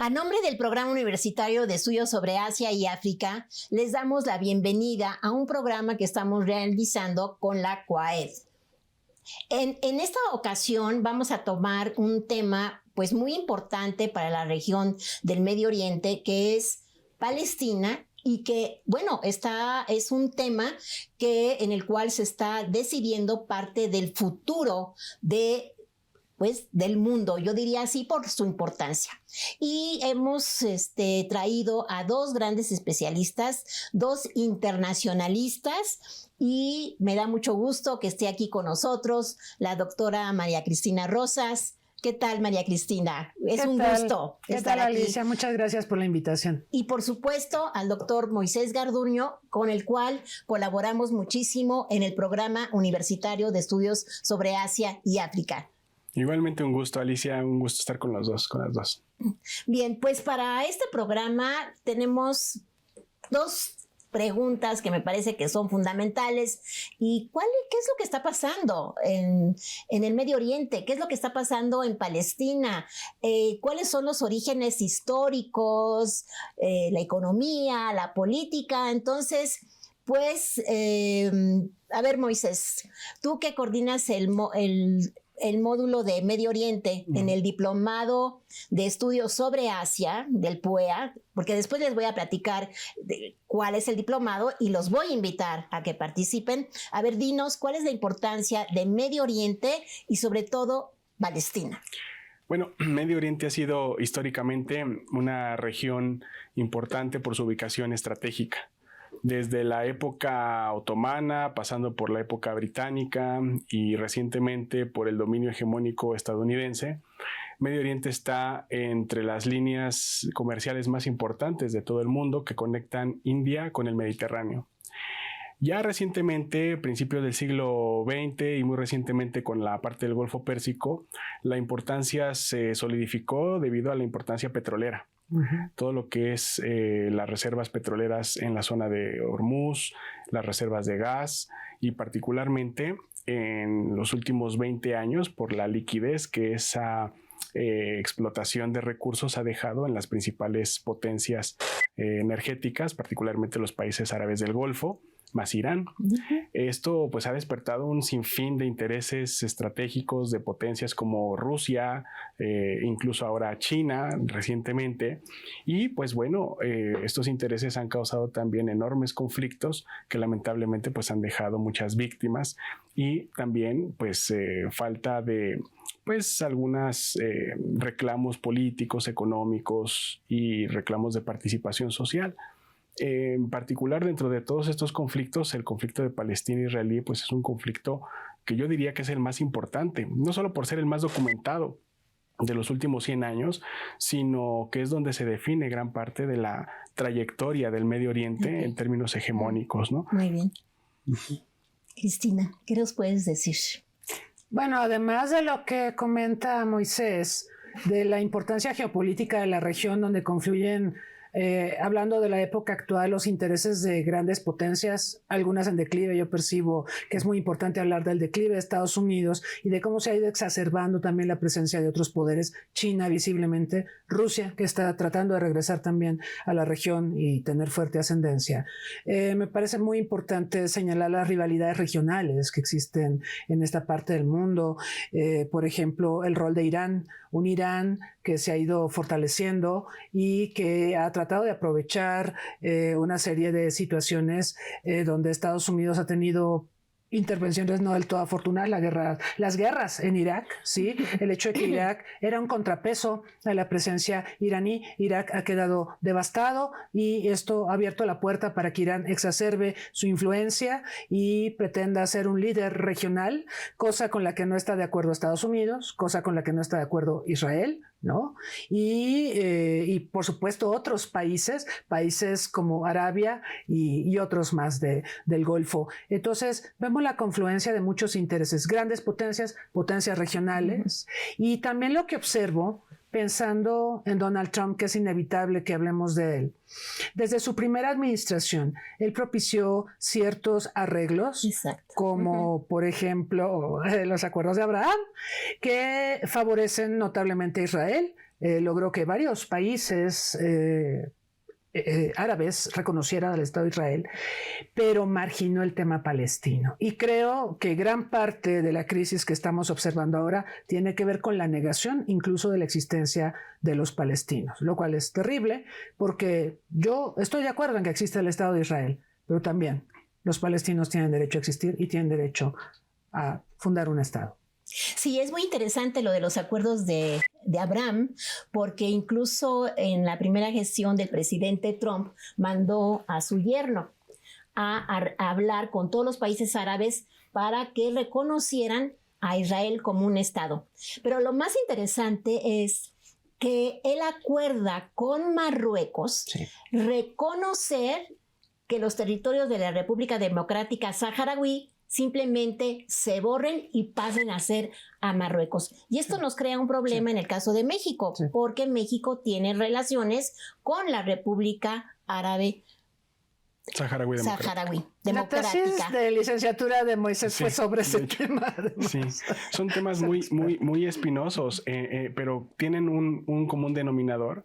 A nombre del Programa Universitario de Estudios sobre Asia y África, les damos la bienvenida a un programa que estamos realizando con la CUAED. En esta ocasión vamos a tomar un tema pues muy importante para la región del Medio Oriente, que es Palestina, y que, bueno, es un tema en el cual se está decidiendo parte del futuro del mundo, yo diría así por su importancia. Y hemos traído a dos grandes especialistas, dos internacionalistas, y me da mucho gusto que esté aquí con nosotros la doctora María Cristina Rosas. ¿Qué tal, María Cristina? Es un gusto estar aquí. Alicia? Muchas gracias por la invitación. Y por supuesto al doctor Moisés Garduño, con el cual colaboramos muchísimo en el Programa Universitario de Estudios sobre Asia y África. Igualmente un gusto, Alicia, un gusto estar con las dos. Bien, pues para este programa tenemos dos preguntas que me parece que son fundamentales. ¿Y qué es lo que está pasando en el Medio Oriente? ¿Qué es lo que está pasando en Palestina? ¿Cuáles son los orígenes históricos, la economía, la política? Entonces, pues, a ver, Moisés, tú que coordinas el módulo de Medio Oriente en el Diplomado de Estudios sobre Asia del PUEA, porque después les voy a platicar cuál es el diplomado y los voy a invitar a que participen. A ver, dinos, ¿cuál es la importancia de Medio Oriente y sobre todo Palestina? Bueno, Medio Oriente ha sido históricamente una región importante por su ubicación estratégica. Desde la época otomana, pasando por la época británica y recientemente por el dominio hegemónico estadounidense, Medio Oriente está entre las líneas comerciales más importantes de todo el mundo que conectan India con el Mediterráneo. Ya recientemente, principios del siglo XX y muy recientemente con la parte del Golfo Pérsico, la importancia se solidificó debido a la importancia petrolera. Todo lo que es las reservas petroleras en la zona de Hormuz, las reservas de gas y particularmente en los últimos 20 años por la liquidez que esa explotación de recursos ha dejado en las principales potencias energéticas, particularmente los países árabes del Golfo, más Irán. Esto pues ha despertado un sinfín de intereses estratégicos de potencias como Rusia, incluso ahora China recientemente, y pues bueno, estos intereses han causado también enormes conflictos que lamentablemente pues han dejado muchas víctimas y también pues falta de algunos reclamos políticos, económicos y reclamos de participación social. En particular, dentro de todos estos conflictos, el conflicto de Palestina-Israelí pues es un conflicto que yo diría que es el más importante, no solo por ser el más documentado de los últimos 100 años, sino que es donde se define gran parte de la trayectoria del Medio Oriente en términos hegemónicos, ¿no? Muy bien. Cristina, ¿qué nos puedes decir? Bueno, además de lo que comenta Moisés, de la importancia geopolítica de la región donde confluyen, hablando de la época actual, los intereses de grandes potencias, algunas en declive. Yo percibo que es muy importante hablar del declive de Estados Unidos y de cómo se ha ido exacerbando también la presencia de otros poderes, China visiblemente, Rusia, que está tratando de regresar también a la región y tener fuerte ascendencia. Me parece muy importante señalar las rivalidades regionales que existen en esta parte del mundo. Por ejemplo, el rol de Irán, un Irán que se ha ido fortaleciendo y que ha tratado de aprovechar una serie de situaciones donde Estados Unidos ha tenido intervenciones no del todo afortunadas, las guerras en Irak, ¿sí? El hecho de que Irak era un contrapeso a la presencia iraní. Irak ha quedado devastado y esto ha abierto la puerta para que Irán exacerbe su influencia y pretenda ser un líder regional, cosa con la que no está de acuerdo Estados Unidos, cosa con la que no está de acuerdo Israel, ¿no? Y por supuesto otros países como Arabia y otros más del Golfo. Entonces vemos la confluencia de muchos intereses, grandes potencias regionales, y también lo que observo pensando en Donald Trump, que es inevitable que hablemos de él. Desde su primera administración, él propició ciertos arreglos, como por ejemplo los acuerdos de Abraham, que favorecen notablemente a Israel. logró que varios países árabes reconocieran al Estado de Israel, pero marginó el tema palestino. Y creo que gran parte de la crisis que estamos observando ahora tiene que ver con la negación incluso de la existencia de los palestinos, lo cual es terrible porque yo estoy de acuerdo en que existe el Estado de Israel, pero también los palestinos tienen derecho a existir y tienen derecho a fundar un Estado. Sí, es muy interesante lo de los acuerdos de Abraham, porque incluso en la primera gestión del presidente Trump mandó a su yerno a hablar con todos los países árabes para que reconocieran a Israel como un Estado. Pero lo más interesante es que él acuerda con Marruecos reconocer que los territorios de la República Democrática Saharaui simplemente se borren y pasen a ser a Marruecos. Y esto nos crea un problema en el caso de México, porque México tiene relaciones con la República Árabe Saharaui Democrática. La tesis de licenciatura de Moisés fue sobre ese tema. Sí, son temas muy espinosos, pero tienen un común denominador,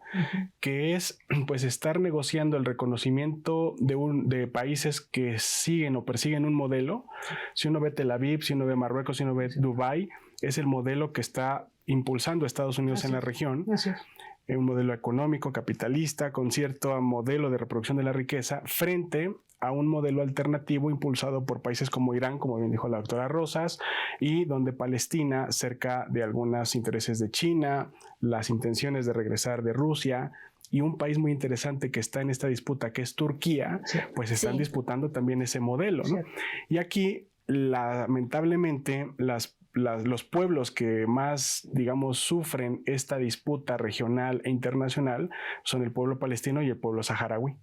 que es pues estar negociando el reconocimiento de países que siguen o persiguen un modelo. Si uno ve Tel Aviv, si uno ve Marruecos, si uno ve Dubái, es el modelo que está impulsando a Estados Unidos en la región. Un modelo económico, capitalista, con cierto modelo de reproducción de la riqueza, frente a un modelo alternativo impulsado por países como Irán, como bien dijo la doctora Rosas, y donde Palestina, cerca de algunos intereses de China, las intenciones de regresar de Rusia, y un país muy interesante que está en esta disputa, que es Turquía, pues están disputando también ese modelo, ¿no? Y aquí, lamentablemente, los pueblos que más, digamos, sufren esta disputa regional e internacional son el pueblo palestino y el pueblo saharaui.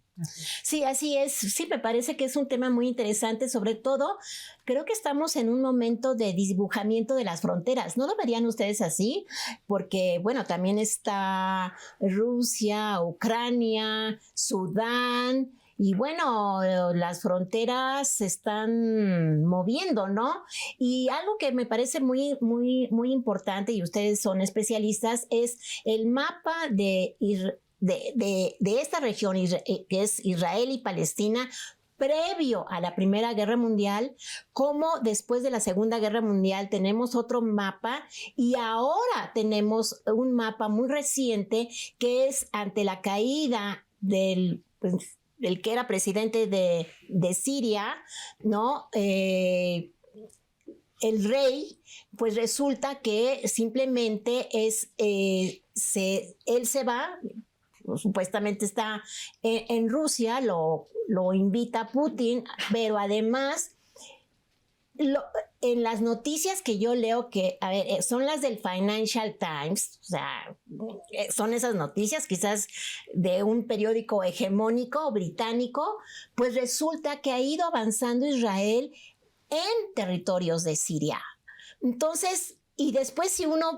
Sí, así es. Sí, me parece que es un tema muy interesante. Sobre todo, creo que estamos en un momento de desdibujamiento de las fronteras. ¿No lo verían ustedes así? Porque, bueno, también está Rusia, Ucrania, Sudán. Y bueno, las fronteras se están moviendo, ¿no? Y algo que me parece muy importante, y ustedes son especialistas, es el mapa de esta región, que es Israel y Palestina, previo a la Primera Guerra Mundial, como después de la Segunda Guerra Mundial tenemos otro mapa, y ahora tenemos un mapa muy reciente que es ante la caída del que era presidente de Siria, ¿no? El rey, pues resulta que simplemente él se va, supuestamente está en Rusia, lo invita Putin, pero además en las noticias que yo leo, que a ver, son las del Financial Times, o sea, son esas noticias quizás de un periódico hegemónico británico, pues resulta que ha ido avanzando Israel en territorios de Siria. Entonces, y después si uno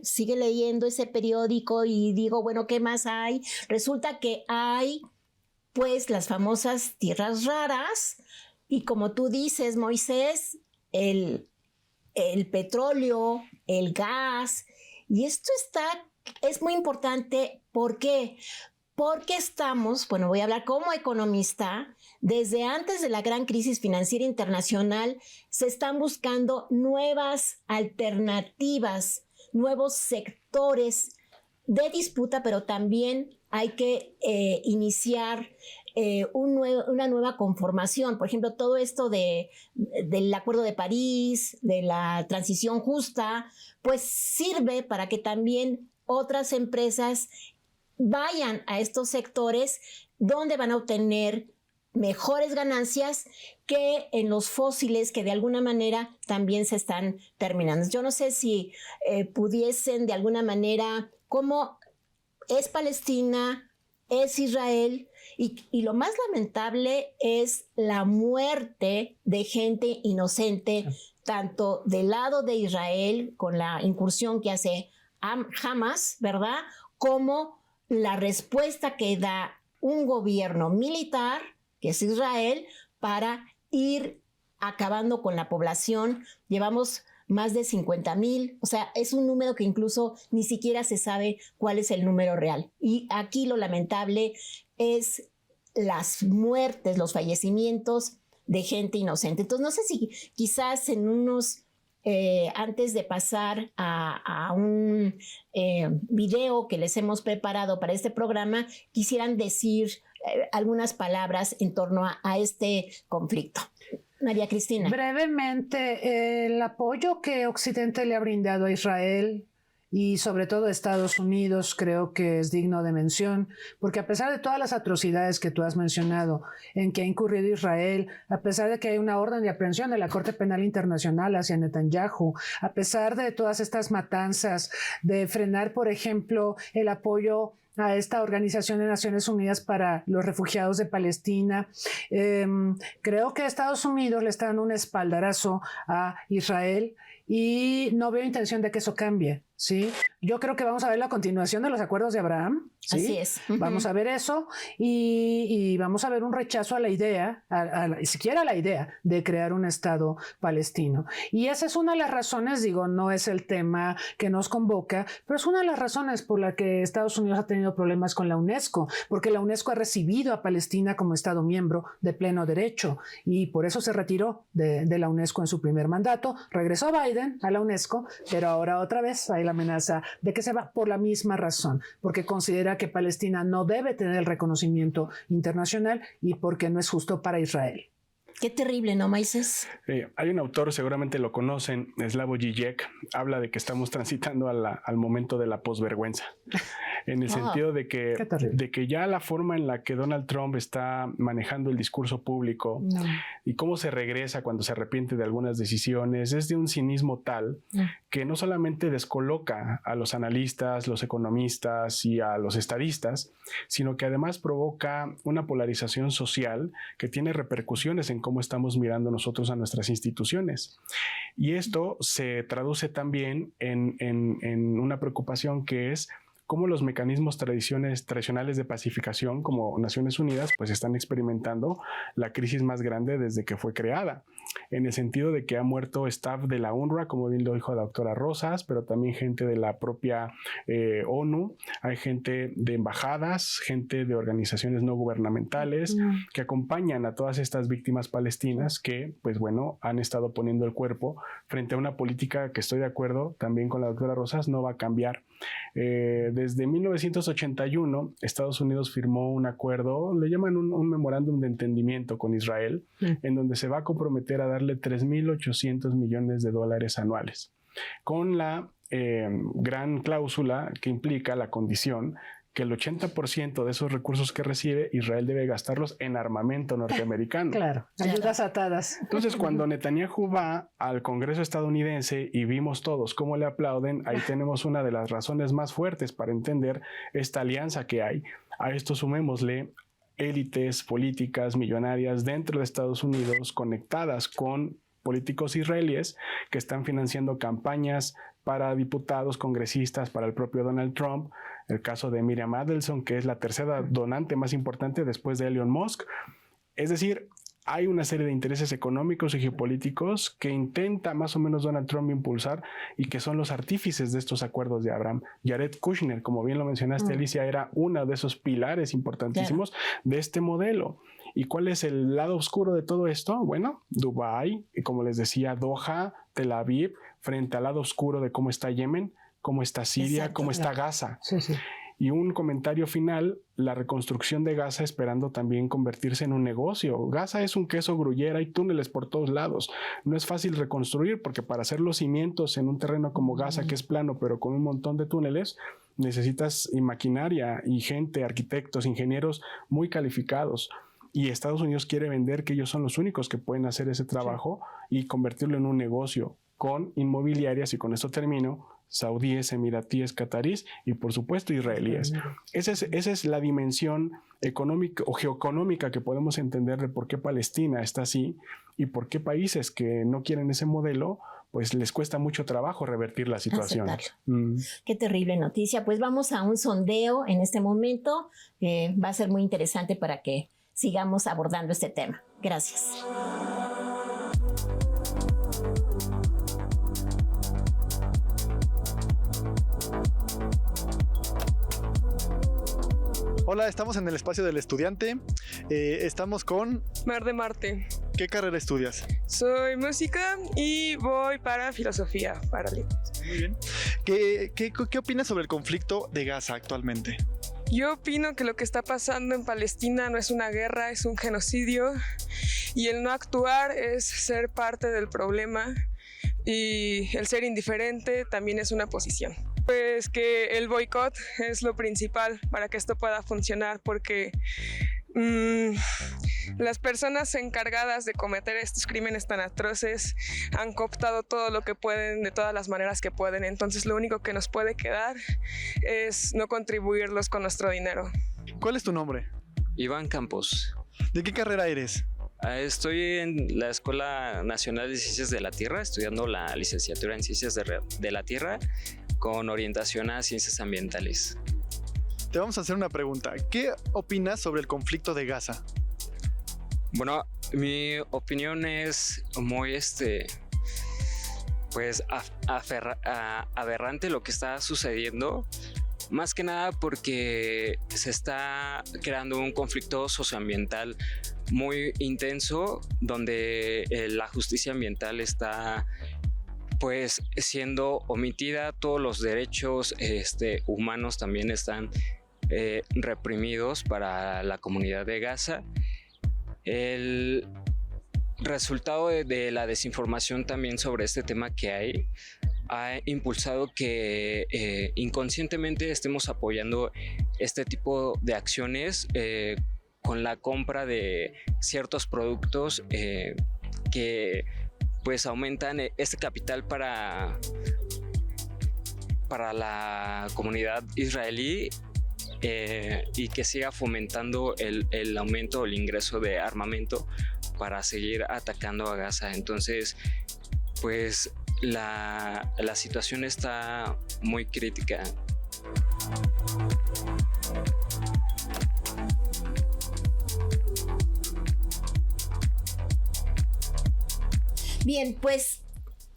sigue leyendo ese periódico y digo, bueno, ¿qué más hay? Resulta que hay pues las famosas tierras raras, y como tú dices, Moisés, el petróleo, el gas, y esto es muy importante. ¿Por qué? Porque estamos, bueno, voy a hablar como economista, desde antes de la gran crisis financiera internacional, se están buscando nuevas alternativas, nuevos sectores de disputa, pero también hay que iniciar una nueva conformación. Por ejemplo, todo esto del Acuerdo de París, de la transición justa, pues sirve para que también otras empresas vayan a estos sectores donde van a obtener mejores ganancias que en los fósiles, que de alguna manera también se están terminando. Yo no sé si pudiesen de alguna manera, como es Palestina, es Israel, y lo más lamentable es la muerte de gente inocente, tanto del lado de Israel con la incursión que hace Hamas, ¿verdad? Como la respuesta que da un gobierno militar, que es Israel, para ir acabando con la población. Llevamos más de 50,000. O sea, es un número que incluso ni siquiera se sabe cuál es el número real. Y aquí lo lamentable es las muertes, los fallecimientos de gente inocente. Entonces, no sé si quizás en unos... antes de pasar a un video que les hemos preparado para este programa, quisieran decir algunas palabras en torno a este conflicto. María Cristina. Brevemente, el apoyo que Occidente le ha brindado a Israel y sobre todo a Estados Unidos creo que es digno de mención, porque a pesar de todas las atrocidades que tú has mencionado en que ha incurrido Israel, a pesar de que hay una orden de aprehensión de la Corte Penal Internacional hacia Netanyahu, a pesar de todas estas matanzas, de frenar, por ejemplo, el apoyo a esta Organización de Naciones Unidas para los Refugiados de Palestina, creo que Estados Unidos le está dando un espaldarazo a Israel y no veo intención de que eso cambie, ¿sí? Yo creo que vamos a ver la continuación de los acuerdos de Abraham, ¿sí? Así es. Vamos a ver eso y vamos a ver un rechazo a la idea, siquiera a la idea de crear un Estado palestino. Y esa es una de las razones, digo, no es el tema que nos convoca, pero es una de las razones por la que Estados Unidos ha tenido problemas con la UNESCO, porque la UNESCO ha recibido a Palestina como Estado miembro de pleno derecho y por eso se retiró de la UNESCO en su primer mandato. Regresó Biden a la UNESCO, pero ahora otra vez hay la amenaza de que se va por la misma razón, porque considera que Palestina no debe tener el reconocimiento internacional y porque no es justo para Israel. Qué terrible, ¿no, Moisés? Hay un autor, seguramente lo conocen, Slavoj Žižek, habla de que estamos transitando al momento de la posvergüenza, en el sentido de que ya la forma en la que Donald Trump está manejando el discurso público y cómo se regresa cuando se arrepiente de algunas decisiones es de un cinismo tal que no solamente descoloca a los analistas, los economistas y a los estadistas, sino que además provoca una polarización social que tiene repercusiones en cómo estamos mirando nosotros a nuestras instituciones. Y esto se traduce también en una preocupación que es cómo los mecanismos tradicionales de pacificación como Naciones Unidas pues están experimentando la crisis más grande desde que fue creada, en el sentido de que ha muerto staff de la UNRWA, como bien lo dijo la doctora Rosas, pero también gente de la propia ONU, hay gente de embajadas, gente de organizaciones no gubernamentales que acompañan a todas estas víctimas palestinas que, pues bueno, han estado poniendo el cuerpo frente a una política que estoy de acuerdo también con la doctora Rosas, no va a cambiar. Desde 1981, Estados Unidos firmó un acuerdo, le llaman un memorándum de entendimiento con Israel, en donde se va a comprometer a darle $3,800 millones anuales, con la gran cláusula que implica la condición que el 80% de esos recursos que recibe, Israel debe gastarlos en armamento norteamericano. Claro, ayudas atadas. Entonces, cuando Netanyahu va al Congreso estadounidense y vimos todos cómo le aplauden, ahí tenemos una de las razones más fuertes para entender esta alianza que hay. A esto sumémosle élites políticas millonarias dentro de Estados Unidos conectadas con políticos israelíes que están financiando campañas para diputados, congresistas, para el propio Donald Trump. El caso de Miriam Adelson, que es la tercera donante más importante después de Elon Musk. Es decir, hay una serie de intereses económicos y geopolíticos que intenta más o menos Donald Trump impulsar y que son los artífices de estos acuerdos de Abraham. Jared Kushner, como bien lo mencionaste, Alicia, era uno de esos pilares importantísimos de este modelo. ¿Y cuál es el lado oscuro de todo esto? Bueno, Dubái, y como les decía, Doha, Tel Aviv, frente al lado oscuro de cómo está Yemen, cómo está Siria, cómo está Gaza. Sí, sí. Y un comentario final, la reconstrucción de Gaza esperando también convertirse en un negocio. Gaza es un queso gruyere, hay túneles por todos lados. No es fácil reconstruir porque para hacer los cimientos en un terreno como Gaza, que es plano pero con un montón de túneles, necesitas maquinaria y gente, arquitectos, ingenieros muy calificados. Y Estados Unidos quiere vender que ellos son los únicos que pueden hacer ese trabajo y convertirlo en un negocio con inmobiliarias, y con esto termino, saudíes, emiratíes, catarís y por supuesto israelíes. Esa es la dimensión económica o geoeconómica que podemos entender de por qué Palestina está así y por qué países que no quieren ese modelo pues les cuesta mucho trabajo revertir la situación. Qué terrible noticia. Pues vamos a un sondeo en este momento. Va a ser muy interesante para que sigamos abordando este tema. Gracias. Hola, estamos en el espacio del estudiante. Estamos con... Mar de Marte. ¿Qué carrera estudias? Soy música y voy para filosofía, para letras. Muy bien. ¿Qué opinas sobre el conflicto de Gaza actualmente? Yo opino que lo que está pasando en Palestina no es una guerra, es un genocidio, y el no actuar es ser parte del problema, y el ser indiferente también es una posición. Pues que el boicot es lo principal para que esto pueda funcionar, porque las personas encargadas de cometer estos crímenes tan atroces han cooptado todo lo que pueden de todas las maneras que pueden. Entonces lo único que nos puede quedar es no contribuirlos con nuestro dinero. ¿Cuál es tu nombre? Iván Campos. ¿De qué carrera eres? Estoy en la Escuela Nacional de Ciencias de la Tierra, estudiando la licenciatura en Ciencias de la Tierra con orientación a Ciencias Ambientales. Te vamos a hacer una pregunta. ¿Qué opinas sobre el conflicto de Gaza? Bueno, mi opinión es muy pues aberrante lo que está sucediendo, más que nada porque se está creando un conflicto socioambiental muy intenso, donde la justicia ambiental está pues siendo omitida, todos los derechos humanos también están reprimidos para la comunidad de Gaza. El resultado de la desinformación también sobre este tema que ha impulsado que inconscientemente estemos apoyando este tipo de acciones con la compra de ciertos productos que pues aumentan este capital para la comunidad israelí, y que siga fomentando el aumento o el ingreso de armamento para seguir atacando a Gaza. Entonces, pues la situación está muy crítica. Bien, pues,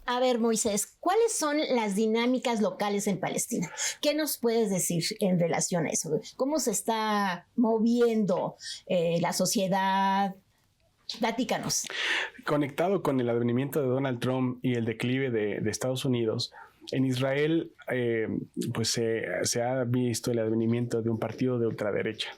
a ver, Moisés, ¿cuáles son las dinámicas locales en Palestina? ¿Qué nos puedes decir en relación a eso? ¿Cómo se está moviendo la sociedad? Platícanos. Conectado con el advenimiento de Donald Trump y el declive de Estados Unidos, en Israel pues se ha visto el advenimiento de un partido de ultraderecha.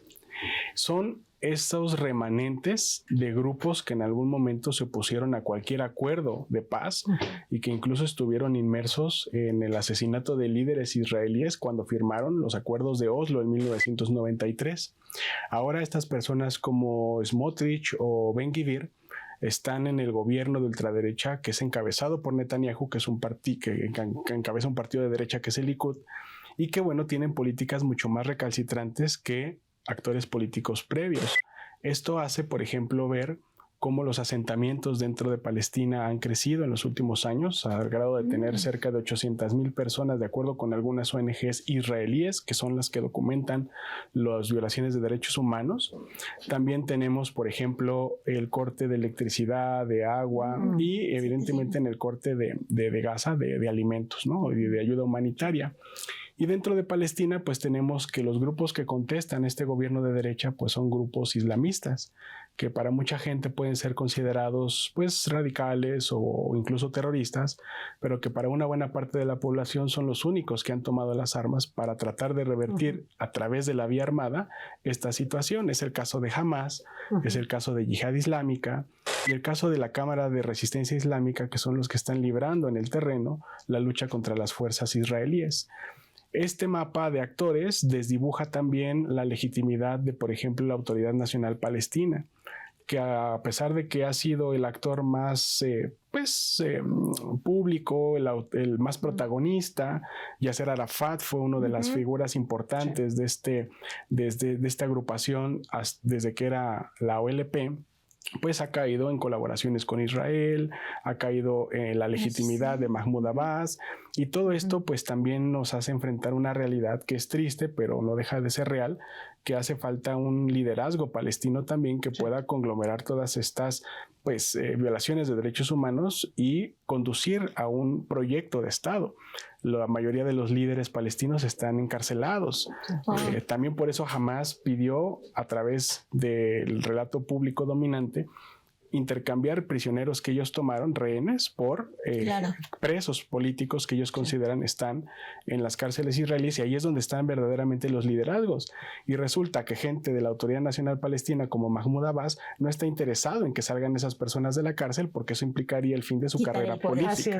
Son estos remanentes de grupos que en algún momento se opusieron a cualquier acuerdo de paz y que incluso estuvieron inmersos en el asesinato de líderes israelíes cuando firmaron los acuerdos de Oslo en 1993. Ahora estas personas como Smotrich o Ben Gvir están en el gobierno de ultraderecha que es encabezado por Netanyahu, que es un partido que encabeza un partido de derecha que es el Likud, y que bueno, tienen políticas mucho más recalcitrantes que actores políticos previos. Esto hace, por ejemplo, ver cómo los asentamientos dentro de Palestina han crecido en los últimos años, al grado de tener cerca de 800,000 personas, de acuerdo con algunas ONGs israelíes, que son las que documentan las violaciones de derechos humanos. También tenemos, por ejemplo, el corte de electricidad, de agua y evidentemente en el corte de Gaza, de alimentos, ¿no? Y de ayuda humanitaria. Y dentro de Palestina, pues tenemos que los grupos que contestan este gobierno de derecha, pues son grupos islamistas, que para mucha gente pueden ser considerados pues radicales o incluso terroristas, pero que para una buena parte de la población son los únicos que han tomado las armas para tratar de revertir a través de la vía armada esta situación. Es el caso de Hamas, es el caso de Yihad Islámica y el caso de la Cámara de Resistencia Islámica, que son los que están librando en el terreno la lucha contra las fuerzas israelíes. Este mapa de actores desdibuja también la legitimidad de, por ejemplo, la Autoridad Nacional Palestina, que a pesar de que ha sido el actor más público, el más protagonista, Yasser Arafat fue una de las figuras importantes de esta agrupación desde que era la OLP, pues ha caído en colaboraciones con Israel, ha caído en la legitimidad de Mahmoud Abbas Y todo esto pues también nos hace enfrentar una realidad que es triste, pero no deja de ser real, que hace falta un liderazgo palestino también que pueda conglomerar todas estas pues violaciones de derechos humanos y conducir a un proyecto de Estado. La mayoría de los líderes palestinos están encarcelados. También por eso Hamás pidió, a través del relato público dominante, intercambiar prisioneros que ellos tomaron, rehenes, por presos políticos que ellos consideran están en las cárceles israelíes, y ahí es donde están verdaderamente los liderazgos. Y resulta que gente de la Autoridad Nacional Palestina como Mahmoud Abbas no está interesado en que salgan esas personas de la cárcel, porque eso implicaría el fin de su carrera política.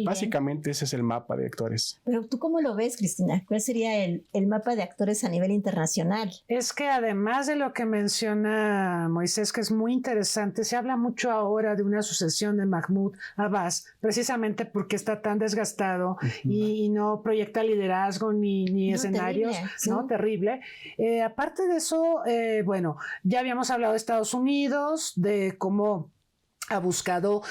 Básicamente ese es el mapa de actores. Pero ¿tú cómo lo ves, Cristina? ¿Cuál sería el mapa de actores a nivel internacional? Es que además de lo que menciona Moisés, que es muy interesante, se habla mucho ahora de una sucesión de Mahmoud Abbas, precisamente porque está tan desgastado y no proyecta liderazgo ni escenarios, terrible, ¿no? Terrible. Aparte de eso, bueno, ya habíamos hablado de Estados Unidos, de cómo ha buscado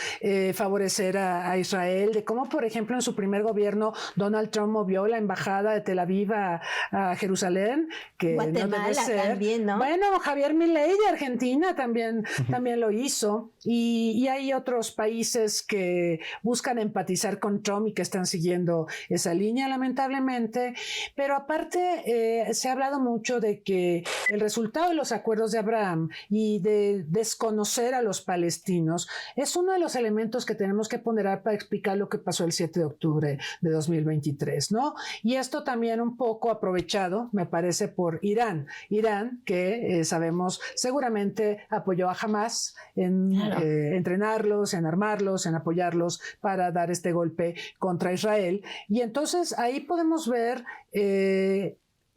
favorecer a Israel, de cómo, por ejemplo, en su primer gobierno Donald Trump movió la embajada de Tel Aviv a Jerusalén, que Guatemala no debe ser. También, ¿no? Bueno, Javier Milei de Argentina también lo hizo, y hay otros países que buscan empatizar con Trump y que están siguiendo esa línea, lamentablemente. Pero aparte, se ha hablado mucho de que el resultado de los acuerdos de Abraham y de desconocer a los palestinos es uno de los elementos que tenemos que ponderar para explicar lo que pasó el 7 de octubre de 2023, ¿no? Y esto también un poco aprovechado, me parece, por Irán, que sabemos seguramente apoyó a Hamás en entrenarlos, en armarlos, en apoyarlos para dar este golpe contra Israel. Y entonces ahí podemos ver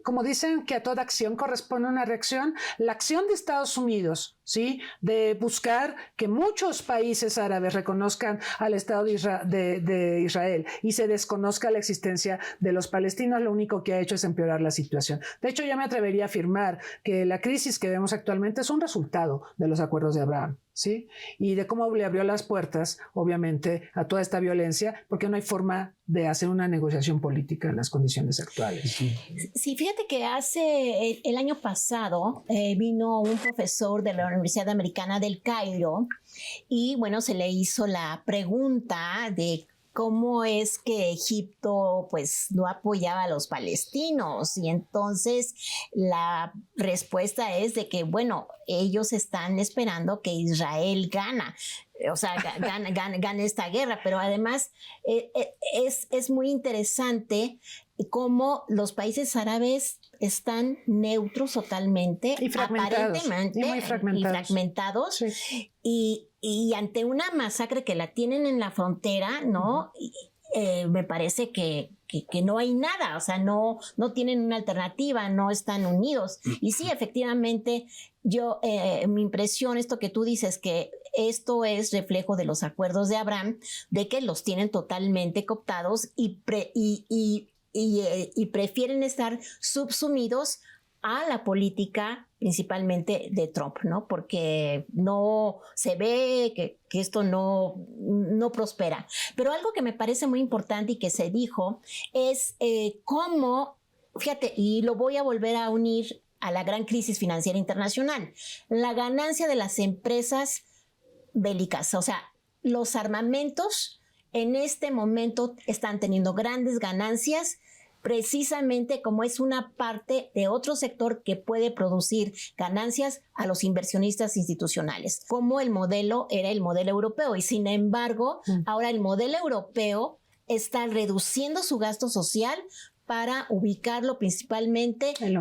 como dicen que a toda acción corresponde una reacción, la acción de Estados Unidos, ¿sí?, de buscar que muchos países árabes reconozcan al Estado de Israel y se desconozca la existencia de los palestinos, lo único que ha hecho es empeorar la situación. De hecho, yo me atrevería a afirmar que la crisis que vemos actualmente es un resultado de los acuerdos de Abraham, ¿sí?, y de cómo le abrió las puertas, obviamente, a toda esta violencia, porque no hay forma de hacer una negociación política en las condiciones actuales. Sí, fíjate que hace el año pasado vino un profesor de la Universidad Americana del Cairo y bueno, se le hizo la pregunta de cómo es que Egipto pues no apoyaba a los palestinos, y entonces la respuesta es de que bueno, ellos están esperando que Israel gane esta guerra, pero además es muy interesante cómo los países árabes están neutros totalmente, y aparentemente, muy fragmentados. Sí. Y ante una masacre que la tienen en la frontera, ¿no? Me parece que no hay nada, o sea, no tienen una alternativa, no están unidos. Y sí, efectivamente, mi impresión, esto que tú dices, que esto es reflejo de los acuerdos de Abraham, de que los tienen totalmente cooptados y prefieren estar subsumidos a la política principalmente de Trump, ¿no? Porque no se ve que esto no prospera. Pero algo que me parece muy importante y que se dijo es cómo, fíjate, y lo voy a volver a unir a la gran crisis financiera internacional, la ganancia de las empresas bélicas, o sea, los armamentos en este momento están teniendo grandes ganancias, precisamente como es una parte de otro sector que puede producir ganancias a los inversionistas institucionales, como el modelo era el modelo europeo, y sin embargo, ahora el modelo europeo está reduciendo su gasto social para ubicarlo principalmente en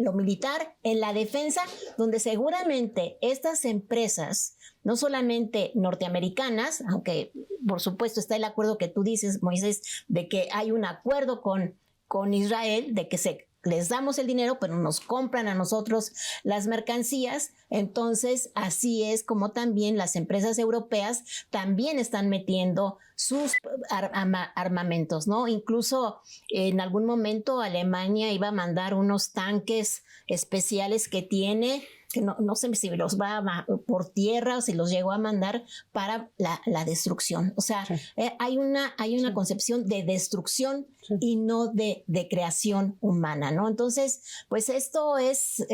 lo militar, en la defensa, donde seguramente estas empresas, no solamente norteamericanas, aunque por supuesto está el acuerdo que tú dices, Moisés, de que hay un acuerdo con Israel, de que les damos el dinero, pero nos compran a nosotros las mercancías. Entonces, así es como también las empresas europeas también están metiendo sus armamentos, ¿no? Incluso en algún momento Alemania iba a mandar unos tanques especiales que tiene que no sé si los va por tierra o si los llegó a mandar para la destrucción. O sea, hay una concepción de destrucción y no de creación humana, ¿no? Entonces, pues esto es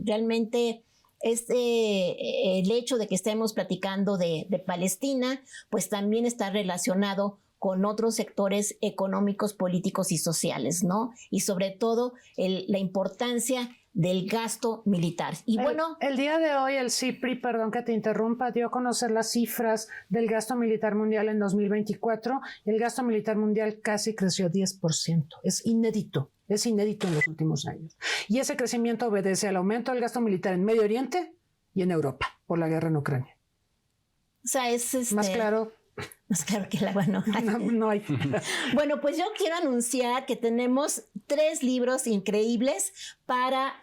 realmente... el hecho de que estemos platicando de Palestina, pues también está relacionado con otros sectores económicos, políticos y sociales, ¿no? Y sobre todo la importancia del gasto militar. Y bueno, el día de hoy el CIPRI, perdón que te interrumpa, dio a conocer las cifras del gasto militar mundial en 2024. El gasto militar mundial casi creció 10%. Es inédito en los últimos años. Y ese crecimiento obedece al aumento del gasto militar en Medio Oriente y en Europa por la guerra en Ucrania. O sea, es más claro. Más claro que el agua no hay. No hay. Bueno, pues yo quiero anunciar que tenemos 3 libros increíbles para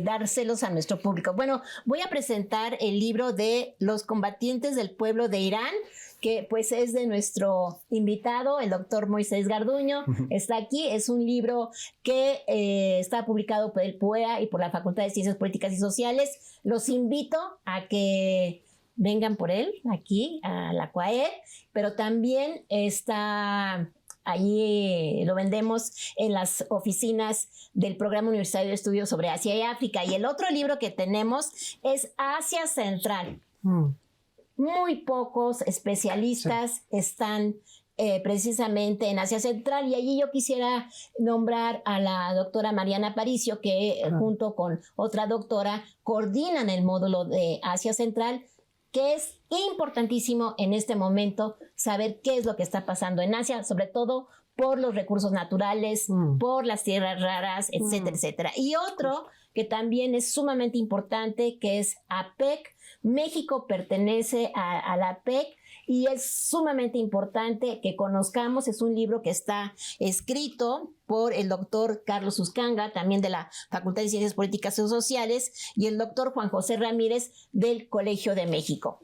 dárselos a nuestro público. Bueno, voy a presentar el libro de Los combatientes del pueblo de Irán, que pues es de nuestro invitado, el doctor Moisés Garduño. Está aquí, es un libro que está publicado por el PUEA y por la Facultad de Ciencias Políticas y Sociales. Los invito a que vengan por él aquí a la CUAED, pero también está allí, lo vendemos en las oficinas del Programa Universitario de Estudios sobre Asia y África. Y el otro libro que tenemos es Asia Central. Muy pocos especialistas están precisamente en Asia Central, y allí yo quisiera nombrar a la doctora Mariana Aparicio, que junto con otra doctora coordinan el módulo de Asia Central, que es importantísimo en este momento saber qué es lo que está pasando en Asia, sobre todo por los recursos naturales, por las tierras raras, etcétera, etcétera. Y otro que también es sumamente importante, que es APEC. México pertenece a la APEC y es sumamente importante que conozcamos. Es un libro que está escrito por el doctor Carlos Uscanga, también de la Facultad de Ciencias Políticas y Sociales, y el doctor Juan José Ramírez del Colegio de México.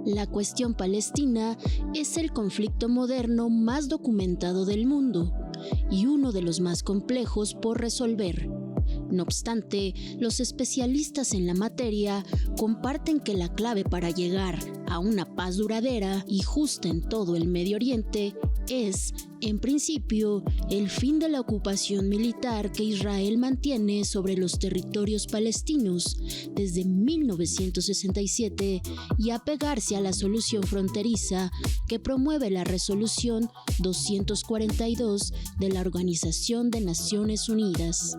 La cuestión palestina es el conflicto moderno más documentado del mundo y uno de los más complejos por resolver. No obstante, los especialistas en la materia comparten que la clave para llegar a una paz duradera y justa en todo el Medio Oriente es, en principio, el fin de la ocupación militar que Israel mantiene sobre los territorios palestinos desde 1967 y apegarse a la solución fronteriza que promueve la Resolución 242 de la Organización de Naciones Unidas.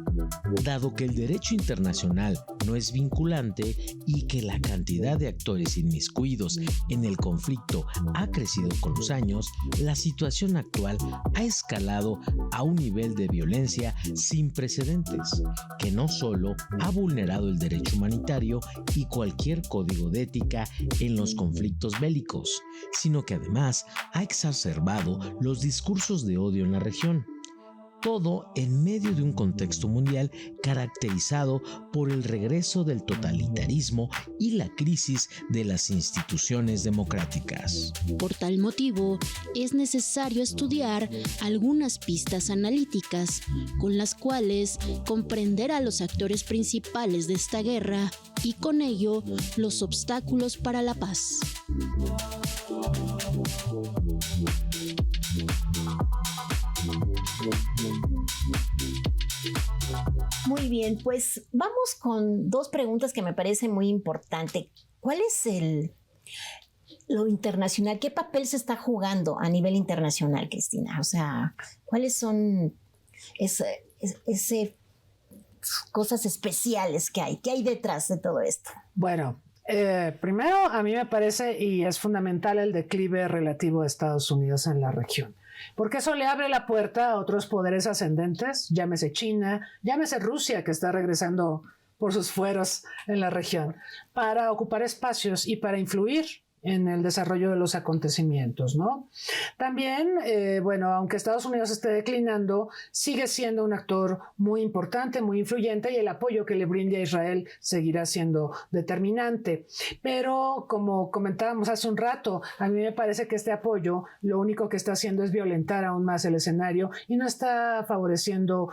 Dado que el derecho internacional no es vinculante y que la cantidad de actores inmiscuidos en el conflicto ha crecido con los años, la situación actual ha escalado a un nivel de violencia sin precedentes, que no solo ha vulnerado el derecho humanitario y cualquier código de ética en los conflictos bélicos, sino que además ha exacerbado los discursos de odio en la región. Todo en medio de un contexto mundial caracterizado por el regreso del totalitarismo y la crisis de las instituciones democráticas. Por tal motivo, es necesario estudiar algunas pistas analíticas con las cuales comprender a los actores principales de esta guerra y con ello los obstáculos para la paz. Muy bien, pues vamos con 2 preguntas que me parecen muy importantes. ¿Cuál es lo internacional? ¿Qué papel se está jugando a nivel internacional, Cristina? O sea, ¿cuáles son esas cosas especiales que hay? ¿Qué hay detrás de todo esto? Bueno, primero a mí me parece y es fundamental el declive relativo de Estados Unidos en la región. Porque eso le abre la puerta a otros poderes ascendentes, llámese China, llámese Rusia, que está regresando por sus fueros en la región, para ocupar espacios y para influir en el desarrollo de los acontecimientos, ¿no? También, bueno, aunque Estados Unidos esté declinando, sigue siendo un actor muy importante, muy influyente, y el apoyo que le brinde a Israel seguirá siendo determinante. Pero, como comentábamos hace un rato, a mí me parece que este apoyo lo único que está haciendo es violentar aún más el escenario y no está favoreciendo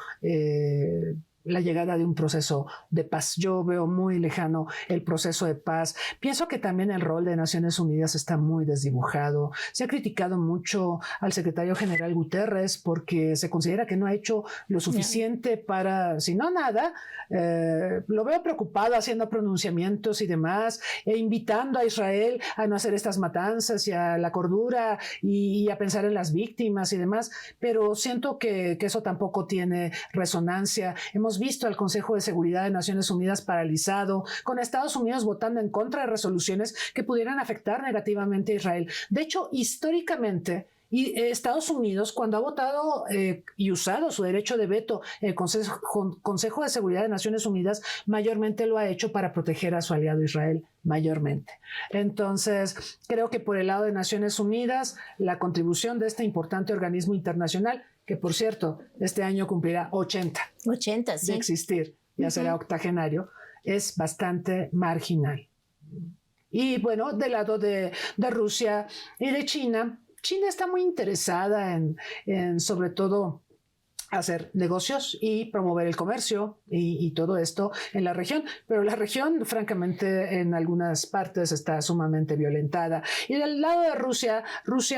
la llegada de un proceso de paz. Yo veo muy lejano el proceso de paz. Pienso que también el rol de Naciones Unidas está muy desdibujado. Se ha criticado mucho al secretario general Guterres porque se considera que no ha hecho lo suficiente para, si no nada, lo veo preocupado haciendo pronunciamientos y demás, e invitando a Israel a no hacer estas matanzas y a la cordura y a pensar en las víctimas y demás, pero siento que eso tampoco tiene resonancia. Hemos visto al Consejo de Seguridad de Naciones Unidas paralizado, con Estados Unidos votando en contra de resoluciones que pudieran afectar negativamente a Israel. De hecho, históricamente, Estados Unidos, cuando ha votado y usado su derecho de veto en el Consejo de Seguridad de Naciones Unidas, mayormente lo ha hecho para proteger a su aliado Israel, mayormente. Entonces, creo que por el lado de Naciones Unidas, la contribución de este importante organismo internacional, que por cierto, este año cumplirá 80 sí. de existir, ya será octogenario, es bastante marginal. Y bueno, del lado de Rusia y de China está muy interesada en sobre todo hacer negocios y promover el comercio y todo esto en la región, pero la región francamente en algunas partes está sumamente violentada. Y del lado de Rusia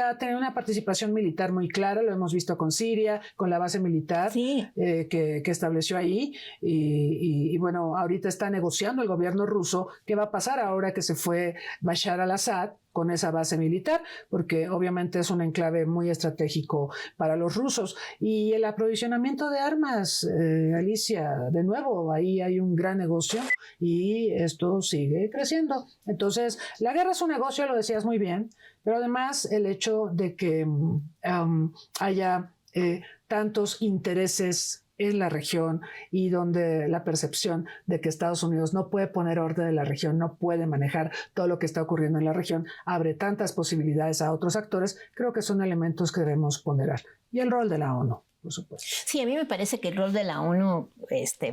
ha tenido una participación militar muy clara, lo hemos visto con Siria, con la base militar que estableció ahí, y bueno, ahorita está negociando el gobierno ruso qué va a pasar ahora que se fue Bashar al-Assad con esa base militar, porque obviamente es un enclave muy estratégico para los rusos. Y el aprovisionamiento de armas, Alicia, de nuevo, ahí hay un gran negocio y esto sigue creciendo. Entonces, la guerra es un negocio, lo decías muy bien, pero además el hecho de que haya tantos intereses en la región y donde la percepción de que Estados Unidos no puede poner orden en la región, no puede manejar todo lo que está ocurriendo en la región, abre tantas posibilidades a otros actores, creo que son elementos que debemos ponderar. Y el rol de la ONU, por supuesto. Sí, a mí me parece que el rol de la ONU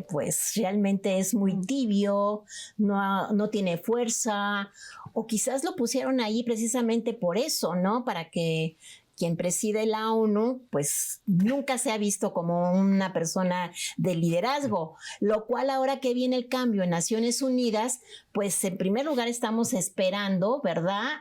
pues realmente es muy tibio, no tiene fuerza, o quizás lo pusieron ahí precisamente por eso, ¿no? Para que quien preside la ONU, pues nunca se ha visto como una persona de liderazgo, lo cual ahora que viene el cambio en Naciones Unidas, pues en primer lugar estamos esperando, ¿verdad?